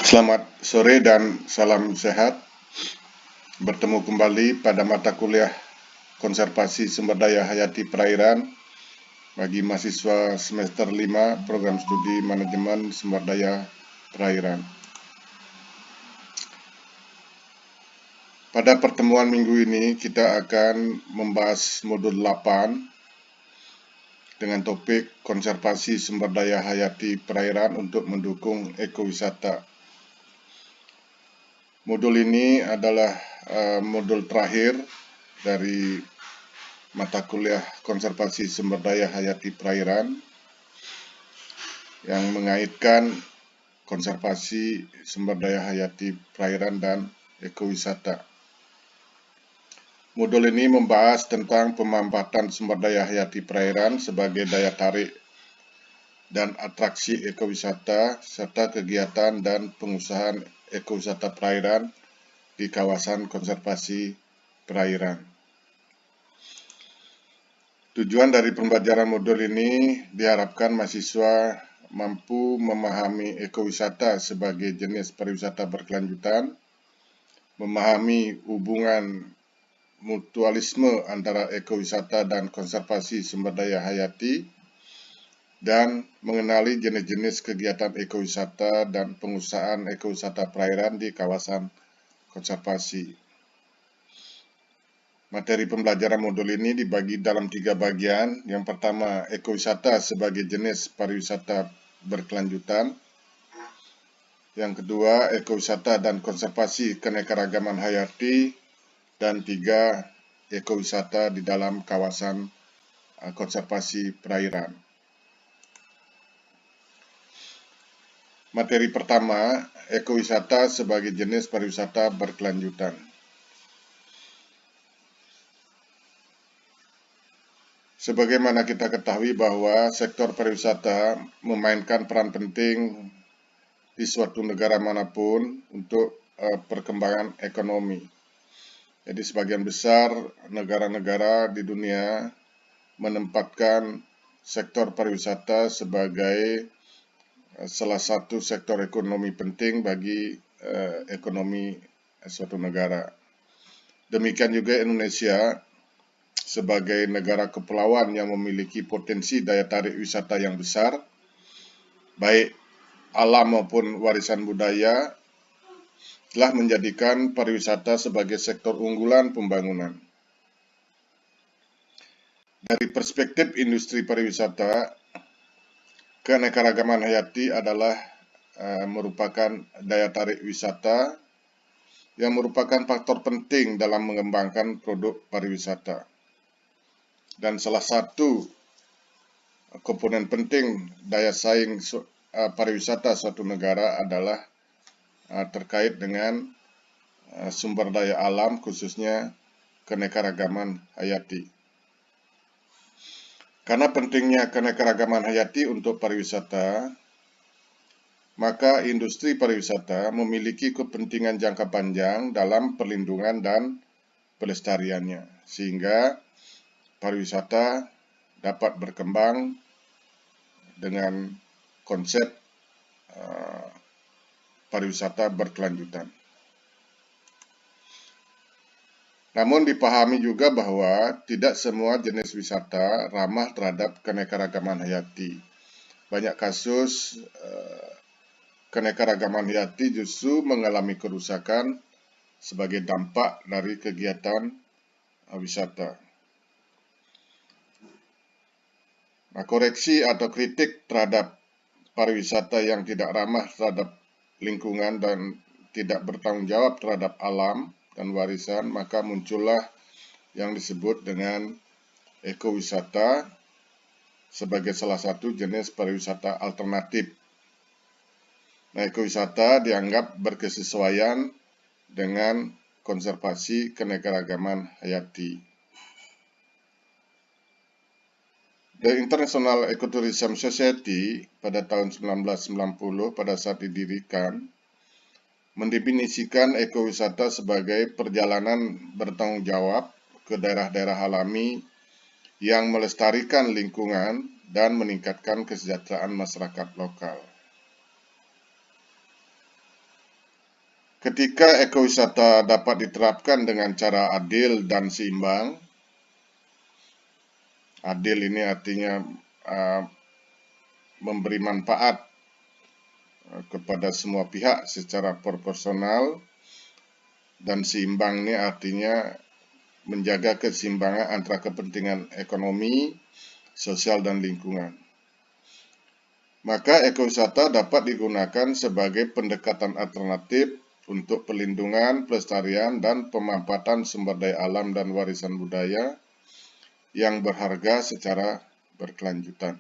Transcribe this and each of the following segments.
Selamat sore dan salam sehat. Bertemu kembali pada mata kuliah Konservasi Sumber Daya Hayati Perairan bagi mahasiswa semester 5 Program Studi Manajemen Sumber Daya Perairan. Pada pertemuan minggu ini kita akan membahas modul 8 dengan topik konservasi sumber daya hayati perairan untuk mendukung ekowisata. Modul ini adalah modul terakhir dari mata kuliah konservasi sumber daya hayati perairan yang mengaitkan konservasi sumber daya hayati perairan dan ekowisata. Modul ini membahas tentang pemanfaatan sumber daya hayati perairan sebagai daya tarik dan atraksi ekowisata serta kegiatan dan pengusahaan ekowisata perairan di kawasan konservasi perairan. Tujuan dari pembelajaran modul ini diharapkan mahasiswa mampu memahami ekowisata sebagai jenis pariwisata berkelanjutan, memahami hubungan mutualisme antara ekowisata dan konservasi sumber daya hayati, dan mengenali jenis-jenis kegiatan ekowisata dan pengusahaan ekowisata perairan di kawasan konservasi. Materi pembelajaran modul ini dibagi dalam 3 bagian. Yang pertama, ekowisata sebagai jenis pariwisata berkelanjutan. Yang kedua, ekowisata dan konservasi keanekaragaman hayati. Dan 3, ekowisata di dalam kawasan konservasi perairan. Materi pertama, ekowisata sebagai jenis pariwisata berkelanjutan. Sebagaimana kita ketahui bahwa sektor pariwisata memainkan peran penting di suatu negara manapun untuk perkembangan ekonomi. Jadi sebagian besar negara-negara di dunia menempatkan sektor pariwisata sebagai salah satu sektor ekonomi penting bagi ekonomi suatu negara. Demikian juga Indonesia sebagai negara kepulauan yang memiliki potensi daya tarik wisata yang besar, baik alam maupun warisan budaya, telah menjadikan pariwisata sebagai sektor unggulan pembangunan. Dari perspektif industri pariwisata, keanekaragaman hayati adalah merupakan daya tarik wisata yang merupakan faktor penting dalam mengembangkan produk pariwisata. Dan salah satu komponen penting daya saing pariwisata suatu negara adalah terkait dengan sumber daya alam, khususnya keanekaragaman hayati. Karena pentingnya keanekaragaman hayati untuk pariwisata, maka industri pariwisata memiliki kepentingan jangka panjang dalam perlindungan dan pelestariannya, sehingga pariwisata dapat berkembang dengan konsep pariwisata berkelanjutan. Namun dipahami juga bahwa tidak semua jenis wisata ramah terhadap keanekaragaman hayati. Banyak kasus keanekaragaman hayati justru mengalami kerusakan sebagai dampak dari kegiatan wisata. Nah, koreksi atau kritik terhadap pariwisata yang tidak ramah terhadap lingkungan dan tidak bertanggung jawab terhadap alam dan warisan, maka muncullah yang disebut dengan ekowisata sebagai salah satu jenis pariwisata alternatif. Nah, ekowisata dianggap berkesesuaian dengan konservasi keanekaragaman hayati. The International Ecotourism Society pada tahun 1990 pada saat didirikan mendefinisikan ekowisata sebagai perjalanan bertanggung jawab ke daerah-daerah alami yang melestarikan lingkungan dan meningkatkan kesejahteraan masyarakat lokal. Ketika ekowisata dapat diterapkan dengan cara adil dan seimbang, adil ini artinya memberi manfaat kepada semua pihak secara proporsional, dan seimbang ini artinya menjaga keseimbangan antara kepentingan ekonomi, sosial, dan lingkungan. Maka ekowisata dapat digunakan sebagai pendekatan alternatif untuk pelindungan, pelestarian, dan pemanfaatan sumber daya alam dan warisan budaya yang berharga secara berkelanjutan.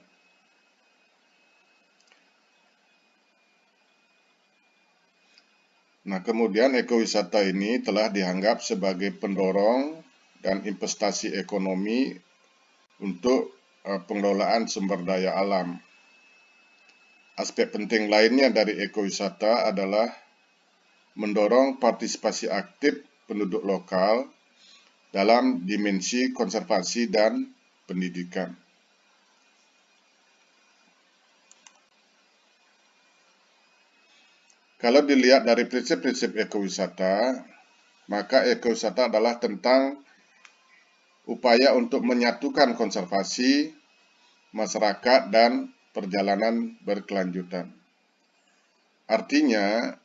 Nah, kemudian ekowisata ini telah dianggap sebagai pendorong dan investasi ekonomi untuk pengelolaan sumber daya alam. Aspek penting lainnya dari ekowisata adalah mendorong partisipasi aktif penduduk lokal dalam dimensi konservasi dan pendidikan. Kalau dilihat dari prinsip-prinsip ekowisata, maka ekowisata adalah tentang upaya untuk menyatukan konservasi, masyarakat, dan perjalanan berkelanjutan. Artinya,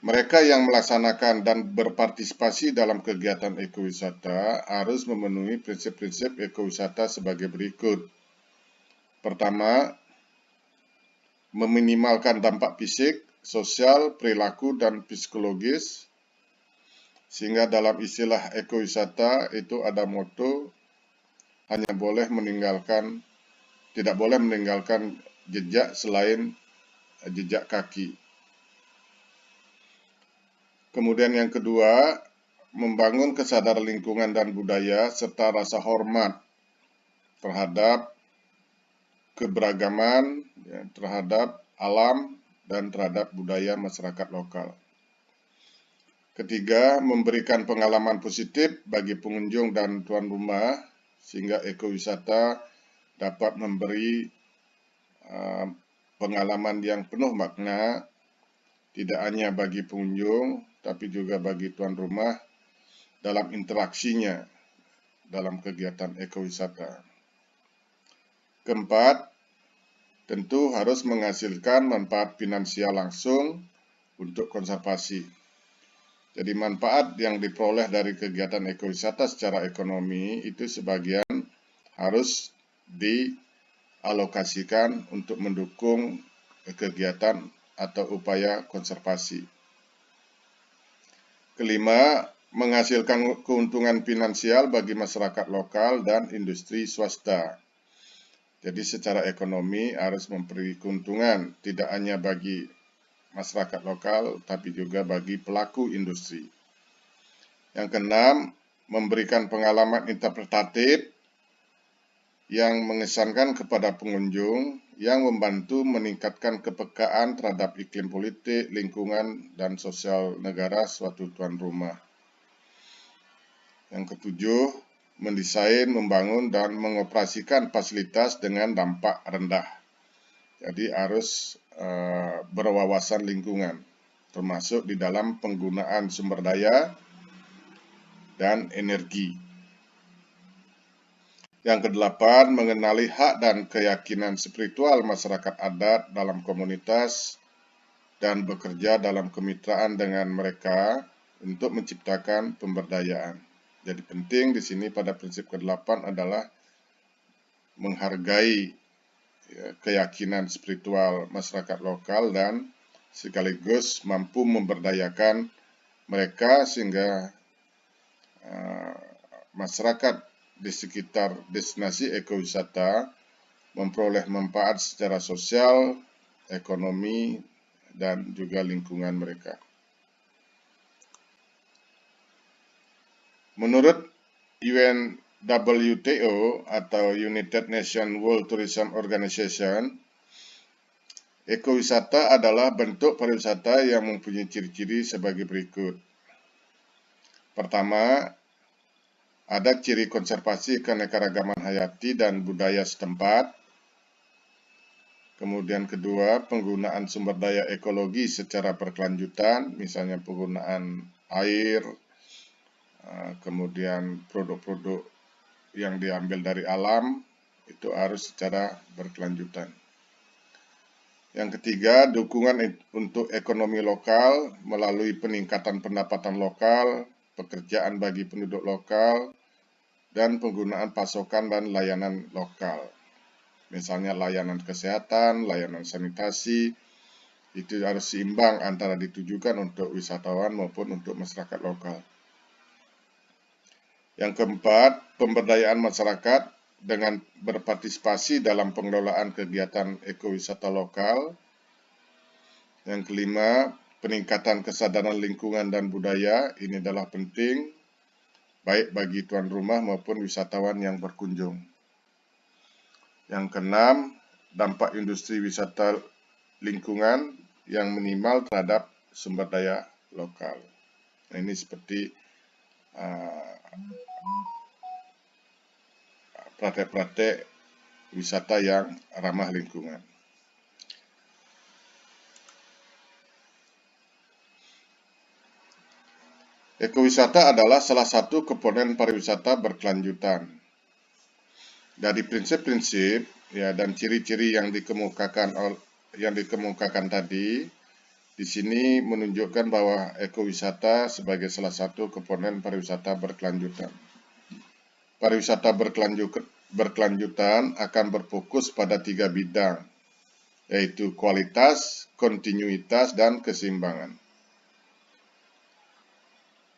mereka yang melaksanakan dan berpartisipasi dalam kegiatan ekowisata harus memenuhi prinsip-prinsip ekowisata sebagai berikut. Pertama, meminimalkan dampak fisik, sosial, perilaku, dan psikologis, sehingga dalam istilah ekowisata itu ada moto tidak boleh meninggalkan jejak selain jejak kaki. Kemudian yang kedua, membangun kesadaran lingkungan dan budaya serta rasa hormat terhadap keberagaman, terhadap alam, dan terhadap budaya masyarakat lokal. Ketiga, memberikan pengalaman positif bagi pengunjung dan tuan rumah, sehingga ekowisata dapat memberi pengalaman yang penuh makna, tidak hanya bagi pengunjung, tapi juga bagi tuan rumah dalam interaksinya dalam kegiatan ekowisata. Keempat, tentu harus menghasilkan manfaat finansial langsung untuk konservasi. Jadi manfaat yang diperoleh dari kegiatan ekowisata secara ekonomi itu sebagian harus dialokasikan untuk mendukung kegiatan atau upaya konservasi. Kelima, menghasilkan keuntungan finansial bagi masyarakat lokal dan industri swasta. Jadi secara ekonomi harus memberi keuntungan tidak hanya bagi masyarakat lokal, tapi juga bagi pelaku industri. Yang keenam, memberikan pengalaman interpretatif yang mengesankan kepada pengunjung, yang membantu meningkatkan kepekaan terhadap iklim politik, lingkungan, dan sosial negara suatu tuan rumah. Yang ketujuh, mendesain, membangun, dan mengoperasikan fasilitas dengan dampak rendah. Jadi harus berwawasan lingkungan, termasuk di dalam penggunaan sumber daya dan energi. Yang kedelapan, mengenali hak dan keyakinan spiritual masyarakat adat dalam komunitas dan bekerja dalam kemitraan dengan mereka untuk menciptakan pemberdayaan. Jadi penting di sini pada prinsip ke-8 adalah menghargai keyakinan spiritual masyarakat lokal dan sekaligus mampu memberdayakan mereka sehingga masyarakat di sekitar destinasi ekowisata memperoleh manfaat secara sosial, ekonomi, dan juga lingkungan mereka. Menurut UNWTO atau United Nations World Tourism Organization, ekowisata adalah bentuk pariwisata yang mempunyai ciri-ciri sebagai berikut. Pertama, ada ciri konservasi keanekaragaman hayati dan budaya setempat. Kemudian kedua, penggunaan sumber daya ekologi secara berkelanjutan, misalnya penggunaan air, kemudian produk-produk yang diambil dari alam, itu harus secara berkelanjutan. Yang ketiga, dukungan untuk ekonomi lokal melalui peningkatan pendapatan lokal, pekerjaan bagi penduduk lokal, dan penggunaan pasokan dan layanan lokal. Misalnya layanan kesehatan, layanan sanitasi, itu harus seimbang antara ditujukan untuk wisatawan maupun untuk masyarakat lokal. Yang keempat, pemberdayaan masyarakat dengan berpartisipasi dalam pengelolaan kegiatan ekowisata lokal. Yang kelima, peningkatan kesadaran lingkungan dan budaya, ini adalah penting, baik bagi tuan rumah maupun wisatawan yang berkunjung. Yang keenam, dampak industri wisata lingkungan yang minimal terhadap sumber daya lokal. Nah, ini seperti praktek-praktek wisata yang ramah lingkungan. Ekowisata adalah salah satu komponen pariwisata berkelanjutan. Dari prinsip-prinsip ya dan ciri-ciri yang dikemukakan tadi, di sini menunjukkan bahwa ekowisata sebagai salah satu komponen pariwisata berkelanjutan. Pariwisata berkelanjutan akan berfokus pada 3 bidang, yaitu kualitas, kontinuitas, dan keseimbangan.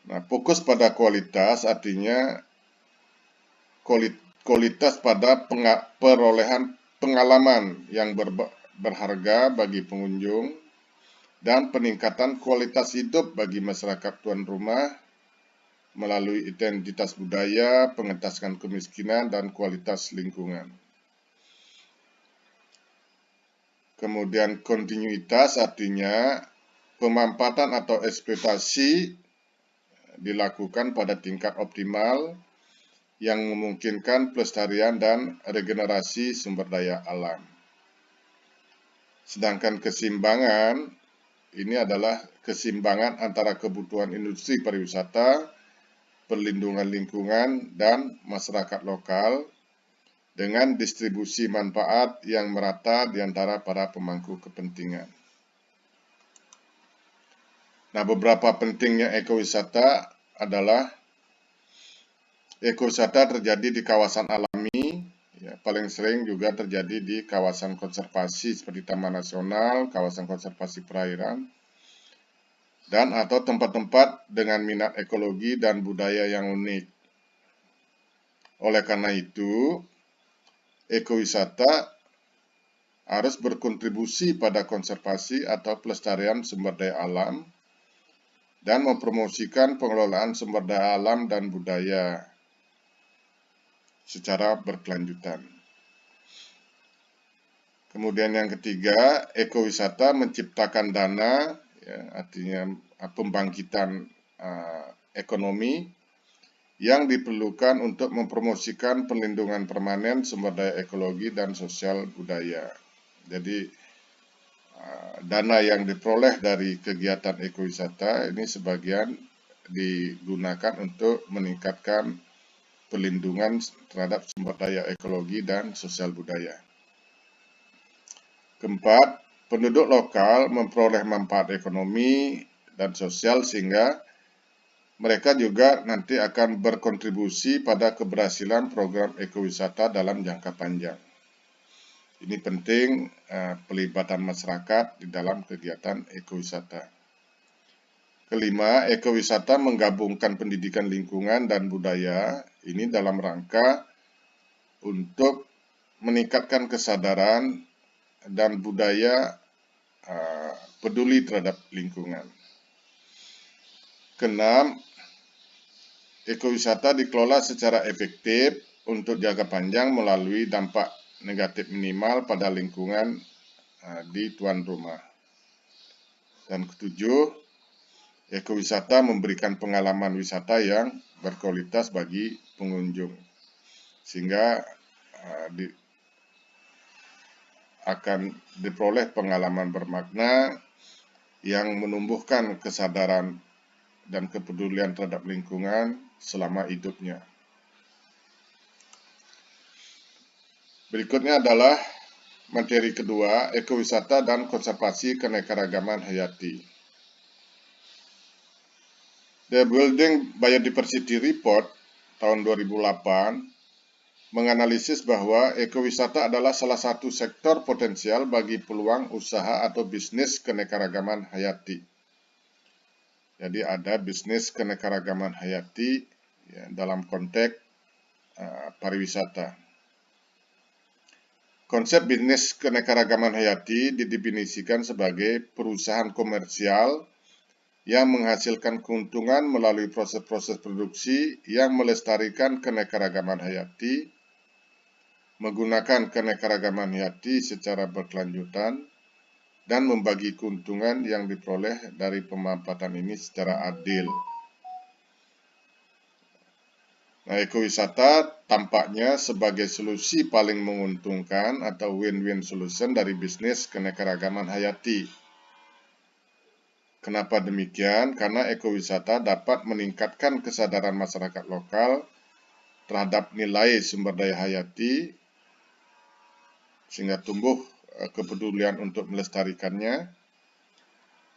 Nah, fokus pada kualitas artinya kualitas pada perolehan pengalaman yang berharga bagi pengunjung dan peningkatan kualitas hidup bagi masyarakat tuan rumah melalui identitas budaya, pengentasan kemiskinan, dan kualitas lingkungan. Kemudian kontinuitas artinya pemanfaatan atau eksploitasi dilakukan pada tingkat optimal yang memungkinkan pelestarian dan regenerasi sumber daya alam. Sedangkan keseimbangan ini adalah keseimbangan antara kebutuhan industri pariwisata, perlindungan lingkungan, dan masyarakat lokal dengan distribusi manfaat yang merata di antara para pemangku kepentingan. Nah, beberapa pentingnya ekowisata adalah ekowisata terjadi di kawasan alami, ya, paling sering juga terjadi di kawasan konservasi seperti Taman Nasional, kawasan konservasi perairan, dan atau tempat-tempat dengan minat ekologi dan budaya yang unik. Oleh karena itu, ekowisata harus berkontribusi pada konservasi atau pelestarian sumber daya alam dan mempromosikan pengelolaan sumber daya alam dan budaya secara berkelanjutan. Kemudian yang ketiga, ekowisata menciptakan dana, ya, artinya pembangkitan ekonomi yang diperlukan untuk mempromosikan perlindungan permanen sumber daya ekologi dan sosial budaya. Jadi dana yang diperoleh dari kegiatan ekowisata ini sebagian digunakan untuk meningkatkan perlindungan terhadap sumber daya ekologi dan sosial budaya. Keempat, penduduk lokal memperoleh manfaat ekonomi dan sosial sehingga mereka juga nanti akan berkontribusi pada keberhasilan program ekowisata dalam jangka panjang. Ini penting pelibatan masyarakat di dalam kegiatan ekowisata. Kelima, ekowisata menggabungkan pendidikan lingkungan dan budaya ini dalam rangka untuk meningkatkan kesadaran dan budaya peduli terhadap lingkungan. Keenam, ekowisata dikelola secara efektif untuk jangka panjang melalui dampak negatif minimal pada lingkungan di tuan rumah. Dan ketujuh, ekowisata memberikan pengalaman wisata yang berkualitas bagi pengunjung, sehingga akan diperoleh pengalaman bermakna yang menumbuhkan kesadaran dan kepedulian terhadap lingkungan selama hidupnya. Berikutnya adalah materi kedua, ekowisata dan konservasi keanekaragaman hayati. The Building Biodiversity Report tahun 2008 menganalisis bahwa ekowisata adalah salah satu sektor potensial bagi peluang usaha atau bisnis keanekaragaman hayati. Jadi ada bisnis keanekaragaman hayati ya, dalam konteks pariwisata. Konsep bisnis keanekaragaman hayati didefinisikan sebagai perusahaan komersial yang menghasilkan keuntungan melalui proses-proses produksi yang melestarikan keanekaragaman hayati, menggunakan keanekaragaman hayati secara berkelanjutan, dan membagi keuntungan yang diperoleh dari pemanfaatan ini secara adil. Nah, ekowisata tampaknya sebagai solusi paling menguntungkan atau win-win solution dari bisnis keanekaragaman hayati. Kenapa demikian? Karena ekowisata dapat meningkatkan kesadaran masyarakat lokal terhadap nilai sumber daya hayati, sehingga tumbuh kepedulian untuk melestarikannya.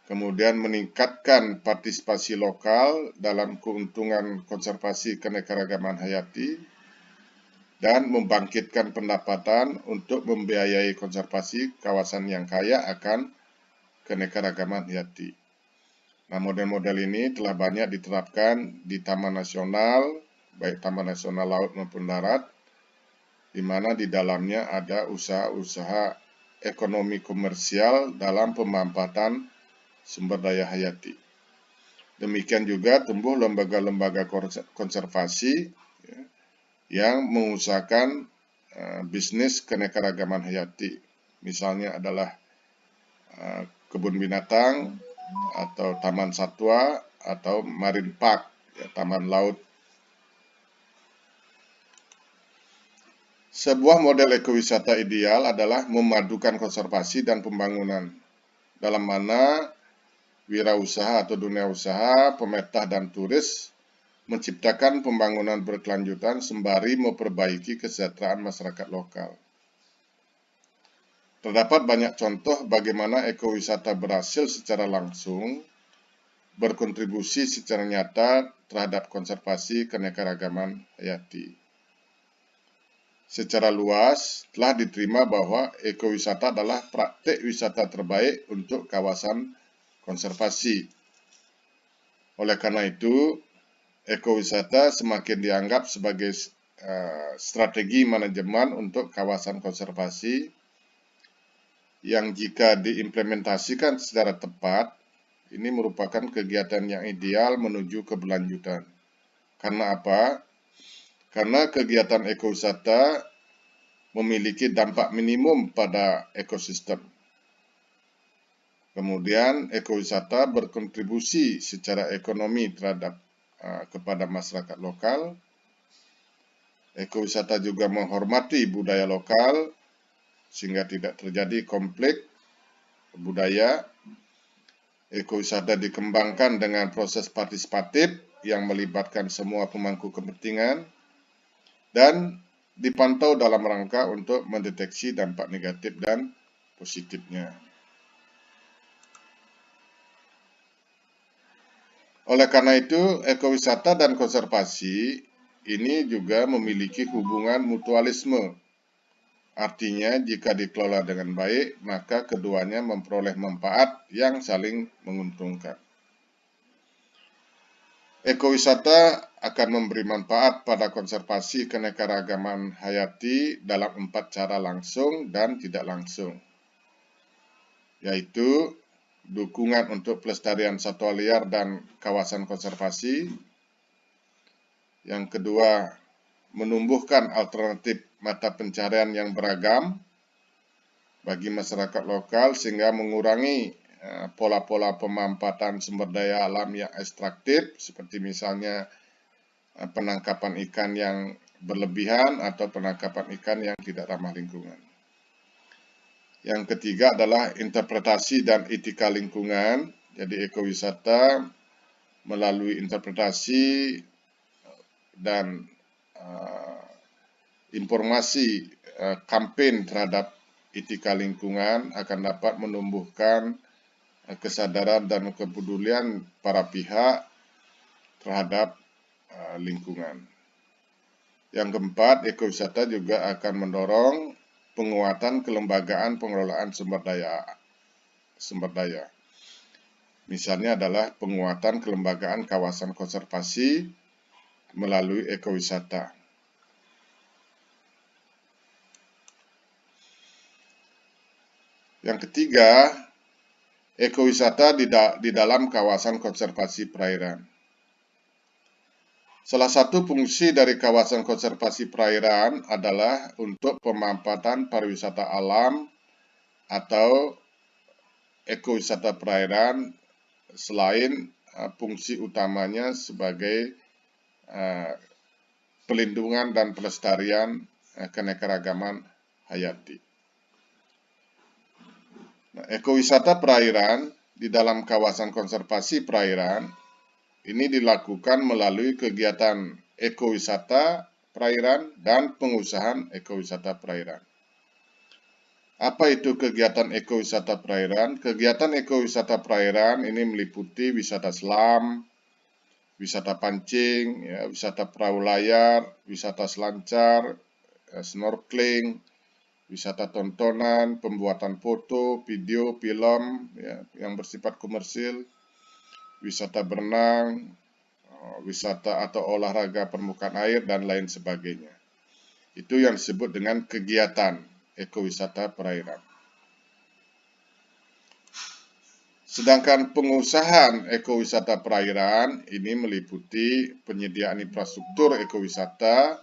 Kemudian meningkatkan partisipasi lokal dalam keuntungan konservasi keanekaragaman hayati dan membangkitkan pendapatan untuk membiayai konservasi kawasan yang kaya akan keanekaragaman hayati. Nah, model-model ini telah banyak diterapkan di taman nasional, baik taman nasional laut maupun darat, di mana di dalamnya ada usaha-usaha ekonomi komersial dalam pemanfaatan sumber daya hayati. Demikian juga tumbuh lembaga-lembaga konservasi yang mengusahakan bisnis keanekaragaman hayati. Misalnya adalah kebun binatang atau taman satwa atau marine park, ya, taman laut. Sebuah model ekowisata ideal adalah memadukan konservasi dan pembangunan, dalam mana wirausaha atau dunia usaha, pemerintah dan turis menciptakan pembangunan berkelanjutan sembari memperbaiki kesejahteraan masyarakat lokal. Terdapat banyak contoh bagaimana ekowisata berhasil secara langsung berkontribusi secara nyata terhadap konservasi keanekaragaman hayati. Secara luas telah diterima bahwa ekowisata adalah praktik wisata terbaik untuk kawasan konservasi. Oleh karena itu, ekowisata semakin dianggap sebagai strategi manajemen untuk kawasan konservasi yang jika diimplementasikan secara tepat, ini merupakan kegiatan yang ideal menuju keberlanjutan. Karena apa? Karena kegiatan ekowisata memiliki dampak minimum pada ekosistem. Kemudian ekowisata berkontribusi secara ekonomi terhadap kepada masyarakat lokal. Ekowisata juga menghormati budaya lokal sehingga tidak terjadi konflik budaya. Ekowisata dikembangkan dengan proses partisipatif yang melibatkan semua pemangku kepentingan dan dipantau dalam rangka untuk mendeteksi dampak negatif dan positifnya. Oleh karena itu, ekowisata dan konservasi ini juga memiliki hubungan mutualisme. Artinya, jika dikelola dengan baik, maka keduanya memperoleh manfaat yang saling menguntungkan. Ekowisata akan memberi manfaat pada konservasi keanekaragaman hayati dalam 4 cara langsung dan tidak langsung, yaitu dukungan untuk pelestarian satwa liar dan kawasan konservasi. Yang kedua, menumbuhkan alternatif mata pencaharian yang beragam bagi masyarakat lokal sehingga mengurangi pola-pola pemanfaatan sumber daya alam yang ekstraktif, seperti misalnya penangkapan ikan yang berlebihan atau penangkapan ikan yang tidak ramah lingkungan. Yang ketiga adalah interpretasi dan etika lingkungan. Jadi ekowisata melalui interpretasi dan informasi kampanye terhadap etika lingkungan akan dapat menumbuhkan kesadaran dan kepedulian para pihak terhadap lingkungan. Yang keempat, ekowisata juga akan mendorong penguatan kelembagaan pengelolaan sumber daya. Misalnya adalah penguatan kelembagaan kawasan konservasi melalui ekowisata. Yang ketiga, ekowisata di dalam kawasan konservasi perairan. Salah satu fungsi dari kawasan konservasi perairan adalah untuk pemanfaatan pariwisata alam atau ekowisata perairan selain fungsi utamanya sebagai pelindungan dan pelestarian keanekaragaman hayati. Nah, ekowisata perairan di dalam kawasan konservasi perairan ini dilakukan melalui kegiatan ekowisata perairan dan pengusahaan ekowisata perairan. Apa itu kegiatan ekowisata perairan? Kegiatan ekowisata perairan ini meliputi wisata selam, wisata pancing, ya, wisata perahu layar, wisata selancar, snorkeling, wisata tontonan, pembuatan foto, video, film ya, yang bersifat komersil, wisata berenang, wisata atau olahraga permukaan air, dan lain sebagainya. Itu yang disebut dengan kegiatan ekowisata perairan. Sedangkan pengusahaan ekowisata perairan ini meliputi penyediaan infrastruktur ekowisata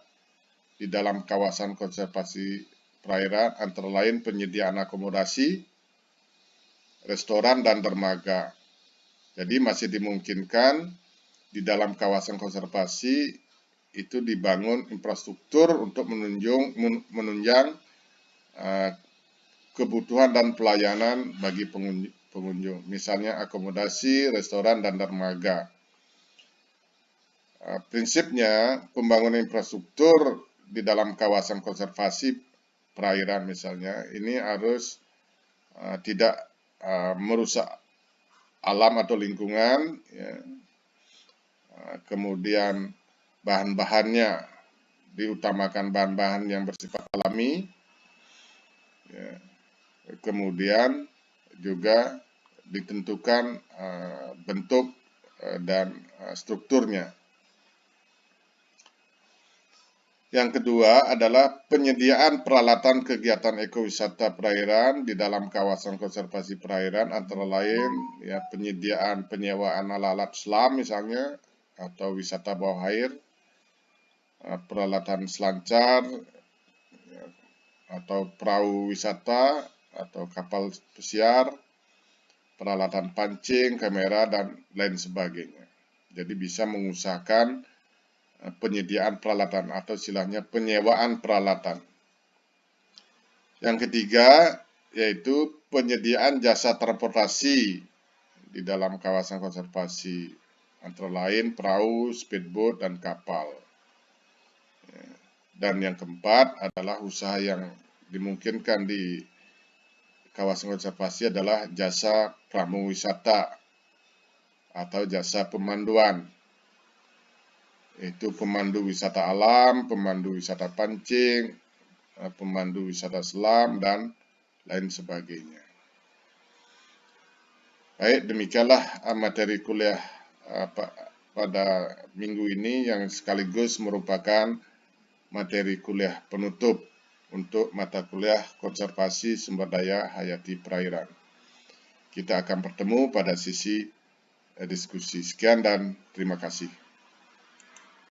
di dalam kawasan konservasi perairan, antara lain penyediaan akomodasi, restoran, dan dermaga. Jadi masih dimungkinkan di dalam kawasan konservasi itu dibangun infrastruktur untuk menunjang kebutuhan dan pelayanan bagi pengunjung, misalnya akomodasi, restoran, dan dermaga. Prinsipnya pembangunan infrastruktur di dalam kawasan konservasi perairan misalnya ini harus tidak merusak alam atau lingkungan, ya. Kemudian bahan-bahannya diutamakan bahan-bahan yang bersifat alami, ya. Kemudian juga ditentukan bentuk dan strukturnya. Yang kedua adalah penyediaan peralatan kegiatan ekowisata perairan di dalam kawasan konservasi perairan, antara lain ya penyewaan alat selam misalnya, atau wisata bawah air, peralatan selancar, atau perahu wisata, atau kapal pesiar, peralatan pancing, kamera, dan lain sebagainya. Jadi bisa mengusahakan penyediaan peralatan atau istilahnya penyewaan peralatan. Yang ketiga yaitu penyediaan jasa transportasi di dalam kawasan konservasi, antara lain perahu, speedboat, dan kapal. Dan yang keempat adalah usaha yang dimungkinkan di kawasan konservasi adalah jasa pramuwisata atau jasa pemanduan. Itu pemandu wisata alam, pemandu wisata pancing, pemandu wisata selam, dan lain sebagainya. Baik, demikianlah materi kuliah pada minggu ini yang sekaligus merupakan materi kuliah penutup untuk mata kuliah konservasi sumber daya hayati perairan. Kita akan bertemu pada sesi diskusi. Sekian dan terima kasih.